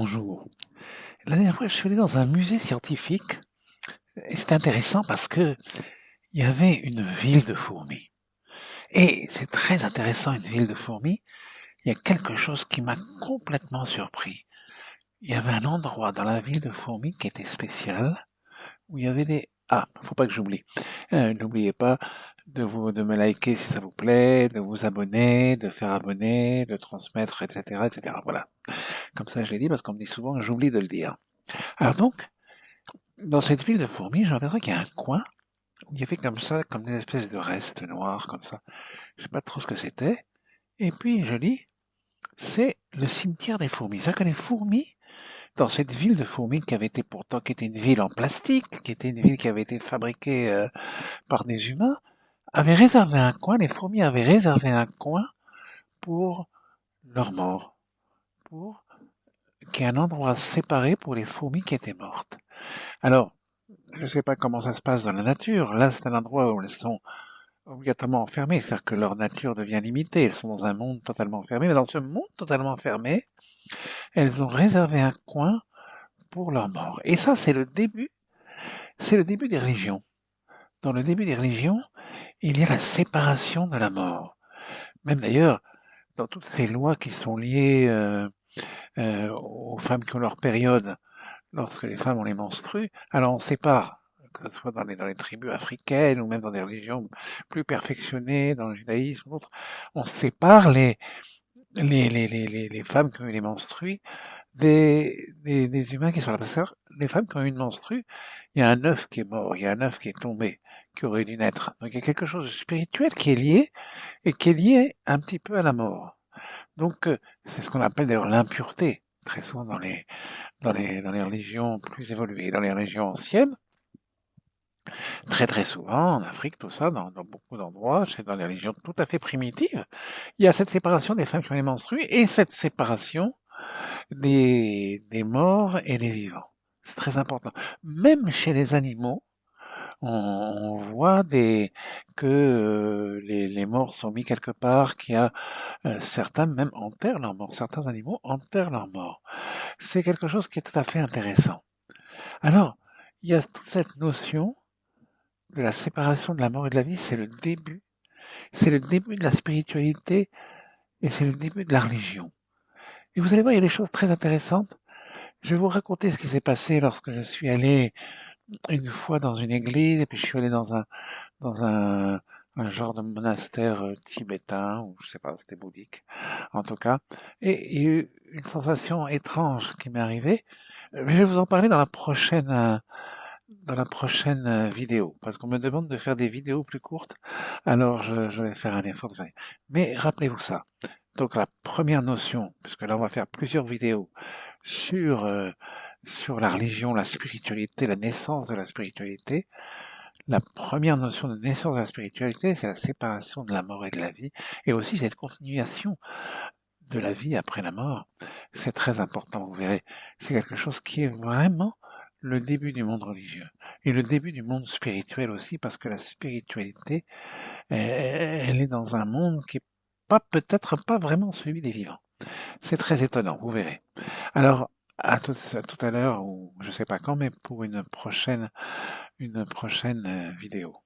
Bonjour. La dernière fois, je suis allé dans un musée scientifique et c'était intéressant parce que il y avait une ville de fourmis. Et c'est très intéressant, une ville de fourmis. Il y a quelque chose qui m'a complètement surpris. Il y avait un endroit dans la ville de fourmis qui était spécial, où il y avait des... Ah, faut pas que j'oublie. N'oubliez pas de me liker si ça vous plaît, de vous abonner, de faire abonner, de transmettre, etc., etc. Voilà. Comme ça, je l'ai dit parce qu'on me dit souvent que j'oublie de le dire. Alors donc, dans cette ville de fourmis, j'ai l'impression qu'il y a un coin où il y avait comme ça, comme des espèces de restes noirs, comme ça. Je sais pas trop ce que c'était. Et puis, je lis, c'est le cimetière des fourmis. C'est-à-dire que les fourmis, dans cette ville de fourmis qui avait été pourtant, qui était une ville en plastique, qui était une ville qui avait été fabriquée par des humains, avaient réservé un coin, les fourmis avaient réservé un coin pour leurs morts, pour qu'il y ait un endroit séparé pour les fourmis qui étaient mortes. Alors, je ne sais pas comment ça se passe dans la nature. Là, c'est un endroit où elles sont obligatoirement enfermées, c'est-à-dire que leur nature devient limitée. Elles sont dans un monde totalement fermé, mais dans ce monde totalement fermé, elles ont réservé un coin pour leur mort. Et ça, c'est le début des religions. Dans le début des religions, il y a la séparation de la mort. Même d'ailleurs, dans toutes ces lois qui sont liées aux femmes qui ont leur période, lorsque les femmes ont les menstrues, alors on sépare, que ce soit dans les tribus africaines ou même dans des religions plus perfectionnées, dans le judaïsme ou autres, on sépare les femmes qui ont eu les menstrues des humains qui sont là. Parce que les femmes qui ont eu une menstrue, il y a un œuf qui est mort, il y a un œuf qui est tombé, qui aurait dû naître. Donc il y a quelque chose de spirituel qui est lié et qui est lié un petit peu à la mort. Donc c'est ce qu'on appelle d'ailleurs l'impureté, très souvent dans les religions plus évoluées. Dans les religions anciennes, très très souvent, en Afrique, tout ça, dans beaucoup d'endroits, c'est dans les religions tout à fait primitives, il y a cette séparation des femmes qui ont les menstrues et cette séparation des morts et des vivants. C'est très important. Même chez les animaux, on voit que les morts sont mis quelque part, qu'il y a certains même enterrent leurs morts, certains animaux enterrent leurs morts. C'est quelque chose qui est tout à fait intéressant. Alors, il y a toute cette notion de la séparation de la mort et de la vie, c'est le début de la spiritualité et c'est le début de la religion. Et vous allez voir, il y a des choses très intéressantes. Je vais vous raconter ce qui s'est passé lorsque je suis allé une fois dans une église et puis je suis allé dans un genre de monastère tibétain ou je sais pas, c'était bouddhique en tout cas. Et il y a eu une sensation étrange qui m'est arrivée. Je vais vous en parler dans la prochaine vidéo, parce qu'on me demande de faire des vidéos plus courtes, alors je vais faire un effort de faire. Mais rappelez-vous ça. Donc la première notion, puisque là on va faire plusieurs vidéos sur, sur la religion, la spiritualité, la naissance de la spiritualité, la première notion de naissance de la spiritualité, c'est la séparation de la mort et de la vie, et aussi cette continuation de la vie après la mort. C'est très important, vous verrez. C'est quelque chose qui est vraiment le début du monde religieux et le début du monde spirituel aussi, parce que la spiritualité, elle est dans un monde qui est pas peut-être pas vraiment celui des vivants. C'est très étonnant, vous verrez. Alors, à tout à l'heure, ou je sais pas quand, mais pour une prochaine vidéo.